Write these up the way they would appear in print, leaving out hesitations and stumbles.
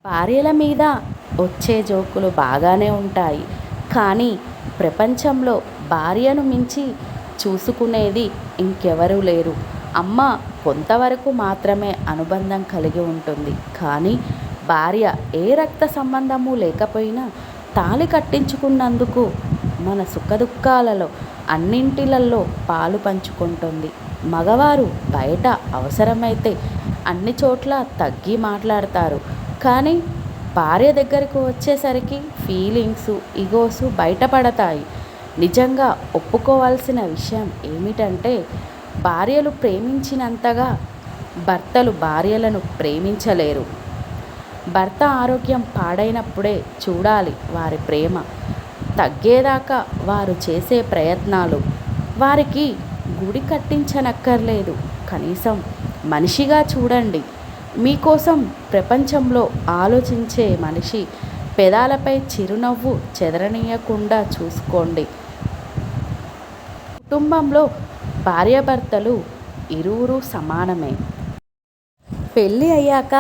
భార్యల మీద వచ్చే జోకులు బాగానే ఉంటాయి. కానీ ప్రపంచంలో భార్యను మించి చూసుకునేది ఇంకెవరూ లేరు. అమ్మ కొంతవరకు మాత్రమే అనుబంధం కలిగి ఉంటుంది. కానీ భార్య ఏ రక్త సంబంధము లేకపోయినా తాళి కట్టించుకున్నందుకు మన సుఖదుఖాలలో అన్నింటిలలో పాలు పంచుకుంటుంది. మగవారు బయట అవసరమైతే అన్ని చోట్ల తగ్గి మాట్లాడతారు. కానీ భార్య దగ్గరకు వచ్చేసరికి ఫీలింగ్స్, ఈగోస్ బయటపడతాయి. నిజంగా ఒప్పుకోవాల్సిన విషయం ఏమిటంటే భార్యలు ప్రేమించినంతగా భర్తలు భార్యలను ప్రేమించలేరు. భర్త ఆరోగ్యం పాడైనప్పుడే చూడాలి వారి ప్రేమ. తగ్గేదాకా వారు చేసే ప్రయత్నాలు. వారికి గుడి కట్టించనక్కర్లేదు, కనీసం మనిషిగా చూడండి. మీకోసం ప్రపంచంలో ఆలోచించే మనిషి పెదాలపై చిరునవ్వు చెదరనీయకుండా చూసుకోండి. కుటుంబంలో భార్యాభర్తలు ఇరువురు సమానమే. పెళ్ళి అయ్యాక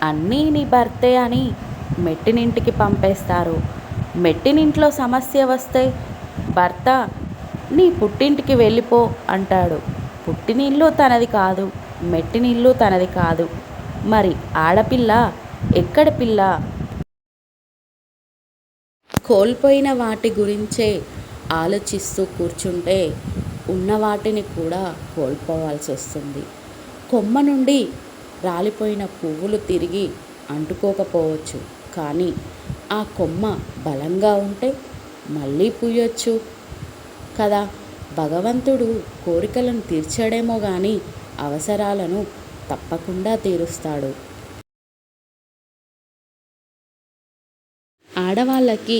అన్నీ నీ భర్తే అని మెట్టినింటికి పంపేస్తారు. మెట్టినింట్లో సమస్య వస్తే భర్త నీ పుట్టింటికి వెళ్ళిపో అంటాడు. పుట్టినిల్లు తనది కాదు, మెట్టినిల్లు తనది కాదు. మరి ఆడపిల్ల ఎక్కడి పిల్ల? కోల్పోయిన వాటి గురించే ఆలోచిస్తూ కూర్చుంటే ఉన్న వాటిని కూడా కోల్పోవాల్సి వస్తుంది. కొమ్మ నుండి రాలిపోయిన పువ్వులు తిరిగి అంటుకోకపోవచ్చు, కానీ ఆ కొమ్మ బలంగా ఉంటే మళ్ళీ పూయొచ్చు కదా. భగవంతుడు కోరికలను తీర్చడేమో కానీ అవసరాలను తప్పకుండా తీరుస్తాడు. ఆడవాళ్ళకి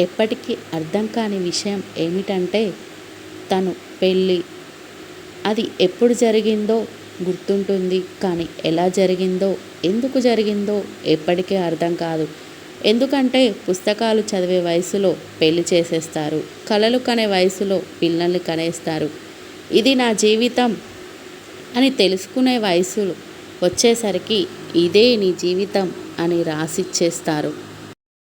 ఎప్పటికీ అర్థం కాని విషయం ఏమిటంటే తను పెళ్ళి అది ఎప్పుడు జరిగిందో గుర్తుంటుంది, కానీ ఎలా జరిగిందో, ఎందుకు జరిగిందో ఎప్పటికీ అర్థం కాదు. ఎందుకంటే పుస్తకాలు చదివే వయసులో పెళ్లి చేసేస్తారు, కలలు కనే వయసులో పిల్లల్ని కనేస్తారు. ఇది నా జీవితం అని తెలుసుకునే వయసు వచ్చేసరికి ఇదే నీ జీవితం అని రాసిచ్చేస్తారు.